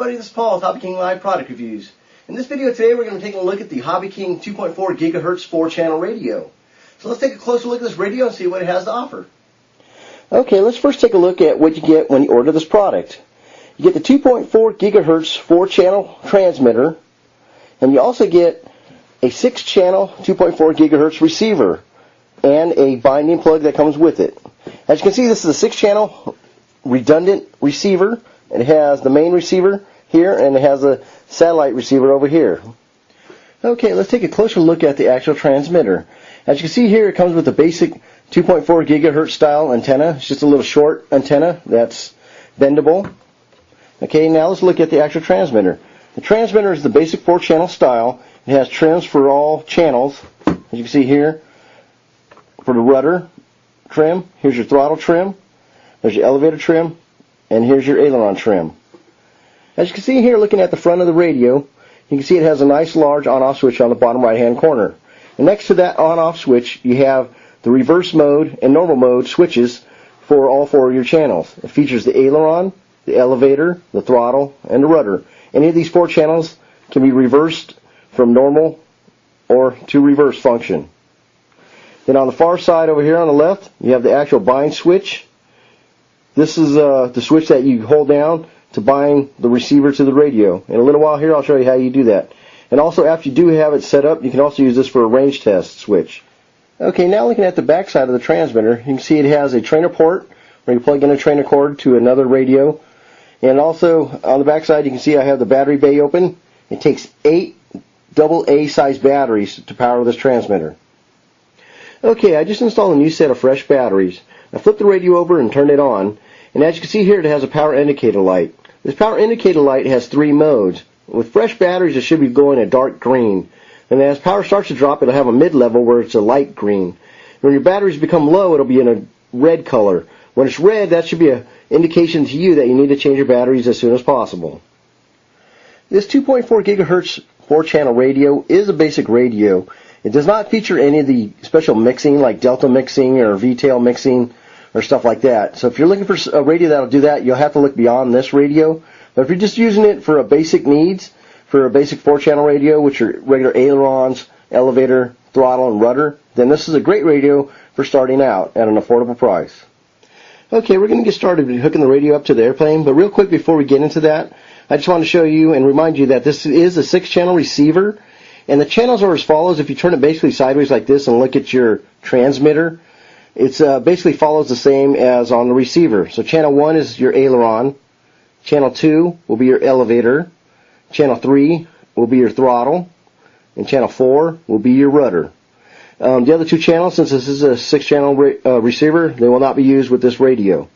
everybody, this is Paul with Hobbyking Live Product Reviews. In this video today we're going to take a look at the Hobbyking 2.4 GHz 4-channel radio. So let's take a closer look at this radio and see what it has to offer. Okay, let's first take a look at what you get when you order this product. You get the 2.4 GHz 4-channel transmitter, and you also get a 6-channel 2.4 GHz receiver and a binding plug that comes with it. As you can see, this is a 6-channel redundant receiver. It has the main receiver here, and it has a satellite receiver over here. Okay, let's take a closer look at the actual transmitter. As you can see here, it comes with a basic 2.4 gigahertz style antenna. It's just a little short antenna that's bendable. Okay, now let's look at the actual transmitter. The transmitter is the basic 4-channel style. It has trims for all channels. As you can see here, for the rudder trim, here's your throttle trim, there's your elevator trim, and here's your aileron trim. As you can see here, looking at the front of the radio, you can see it has a nice large on-off switch on the bottom right-hand corner. And next to that on-off switch, you have the reverse mode and normal mode switches for all 4 of your channels. It features the aileron, the elevator, the throttle, and the rudder. Any of these 4 channels can be reversed from normal or to reverse function. Then on the far side over here on the left, you have the actual bind switch. This is the switch that you hold down to bind the receiver to the radio. In a little while here, I'll show you how you do that. And also, after you do have it set up, you can also use this for a range test switch. Okay, now looking at the back side of the transmitter, you can see it has a trainer port where you plug in a trainer cord to another radio. And also, on the back side, you can see I have the battery bay open. It takes 8 AA size batteries to power this transmitter. Okay, I just installed a new set of fresh batteries. I flipped the radio over and turned it on. And as you can see here, it has a power indicator light. This power indicator light has 3 modes. With fresh batteries, it should be going a dark green. And as power starts to drop, it'll have a mid-level where it's a light green. When your batteries become low, it'll be in a red color. When it's red, that should be an indication to you that you need to change your batteries as soon as possible. This 2.4 gigahertz 4-channel radio is a basic radio. It does not feature any of the special mixing like delta mixing or V-tail mixing or stuff like that. So if you're looking for a radio that'll do that, you'll have to look beyond this radio. But if you're just using it for a basic needs, for a basic 4-channel radio, which are regular ailerons, elevator, throttle, and rudder, then this is a great radio for starting out at an affordable price. Okay, we're going to get started hooking the radio up to the airplane, but real quick before we get into that, I just want to show you and remind you that this is a 6-channel receiver, and the channels are as follows. If you turn it basically sideways like this and look at your transmitter, it basically follows the same as on the receiver. So channel 1 is your aileron, channel 2 will be your elevator, channel 3 will be your throttle, and channel 4 will be your rudder. The other 2 channels, since this is a 6-channel receiver, they will not be used with this radio.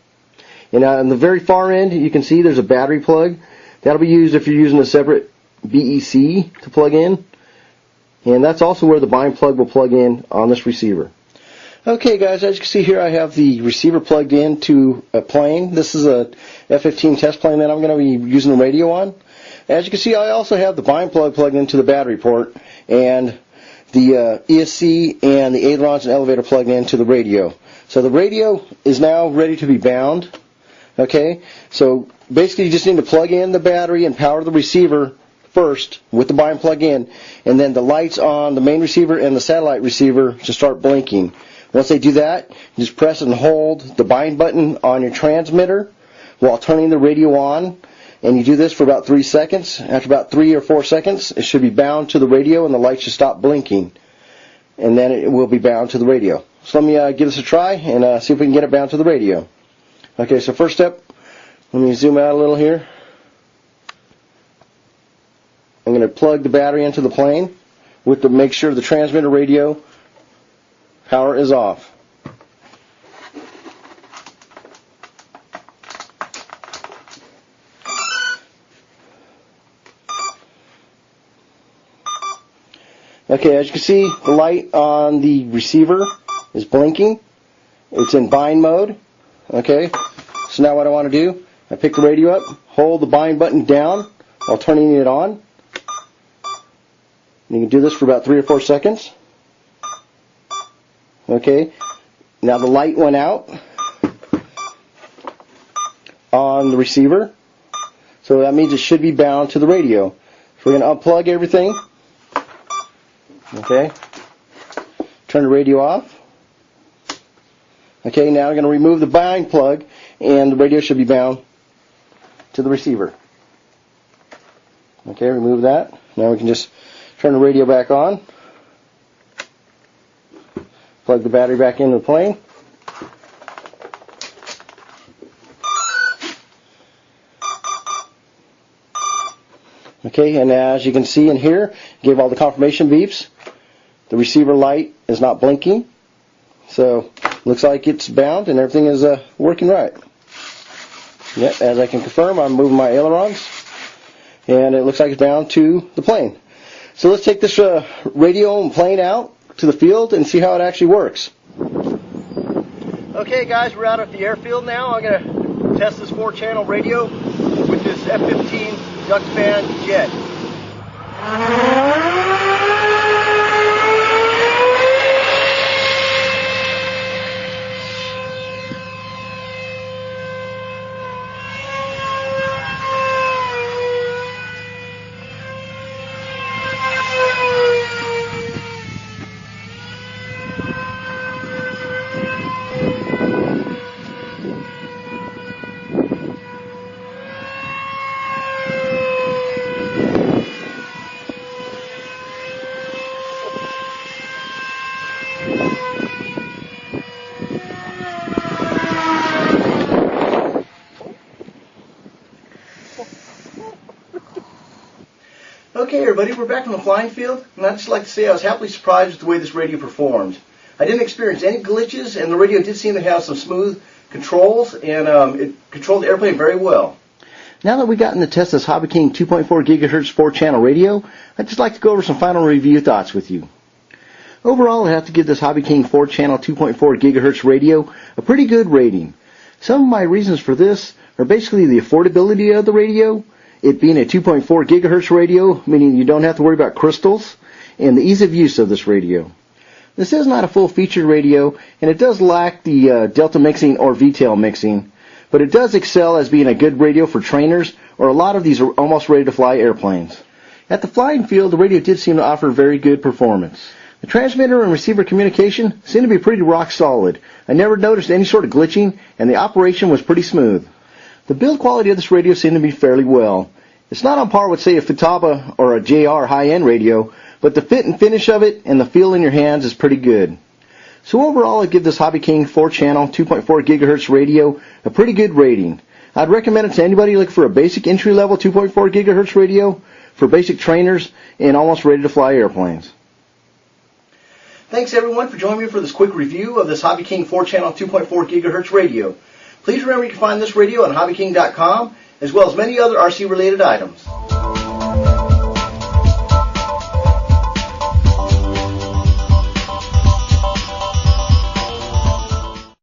And on the very far end, you can see there's a battery plug. That'll be used if you're using a separate BEC to plug in. And that's also where the bind plug will plug in on this receiver. Okay guys, as you can see here, I have the receiver plugged into a plane. This is a F-15 test plane that I'm going to be using the radio on. As you can see, I also have the bind plug plugged into the battery port, and the ESC and the ailerons and elevator plugged into the radio. So the radio is now ready to be bound. Okay, so basically you just need to plug in the battery and power the receiver first with the bind plug in, and then the lights on the main receiver and the satellite receiver to start blinking. Once they do that, you just press and hold the bind button on your transmitter while turning the radio on, and you do this for about 3 seconds. After about 3 or 4 seconds, it should be bound to the radio and the lights should stop blinking, and then it will be bound to the radio. So let me give this a try and see if we can get it bound to the radio. Okay, so first step, let me zoom out a little here. I'm going to plug the battery into the plane to make sure the transmitter radio power is off. Okay, as you can see, the light on the receiver is blinking. It's in bind mode. Okay, so now what I want to do, I pick the radio up, hold the bind button down while turning it on. You can do this for about 3 or 4 seconds. Okay, now the light went out on the receiver. So So that means it should be bound to the radio. So we're going to unplug everything. Okay. Turn the radio off. Okay, now we're going to remove the bind plug, and the radio should be bound to the receiver. Okay, remove that. Now we can just turn the radio back on. Plug the battery back into the plane. Okay, and as you can see in here, gave all the confirmation beeps. The receiver light is not blinking. So, looks like it's bound and everything is working right. Yep, as I can confirm, I'm moving my ailerons, and it looks like it's bound to the plane. So let's take this radio and plane out to the field and see how it actually works. Okay guys, we're out at the airfield now. I'm going to test this 4-channel radio with this F-15 duckfan jet. Okay everybody, we're back from the flying field, and I'd just like to say I was happily surprised with the way this radio performed. I didn't experience any glitches, and the radio did seem to have some smooth controls, and it controlled the airplane very well. Now that we've gotten to test this Hobbyking 2.4 GHz 4-channel radio, I'd just like to go over some final review thoughts with you. Overall, I have to give this Hobbyking 4-channel 2.4 GHz radio a pretty good rating. Some of my reasons for this are basically the affordability of the radio, it being a 2.4 gigahertz radio, meaning you don't have to worry about crystals, and the ease of use of this radio. This is not a full-featured radio, and it does lack the delta mixing or V-tail mixing, but it does excel as being a good radio for trainers or a lot of these almost ready-to-fly airplanes. At the flying field, the radio did seem to offer very good performance. The transmitter and receiver communication seemed to be pretty rock solid. I never noticed any sort of glitching, and the operation was pretty smooth. The build quality of this radio seemed to be fairly well. It's not on par with, say, a Futaba or a JR high-end radio, but the fit and finish of it and the feel in your hands is pretty good. So overall, I'd give this Hobbyking 4-channel 2.4 gigahertz radio a pretty good rating. I'd recommend it to anybody looking for a basic entry-level 2.4 gigahertz radio for basic trainers and almost ready-to-fly airplanes. Thanks everyone for joining me for this quick review of this Hobbyking 4-channel 2.4 gigahertz radio. Please remember you can find this radio on hobbyking.com as well as many other RC related items.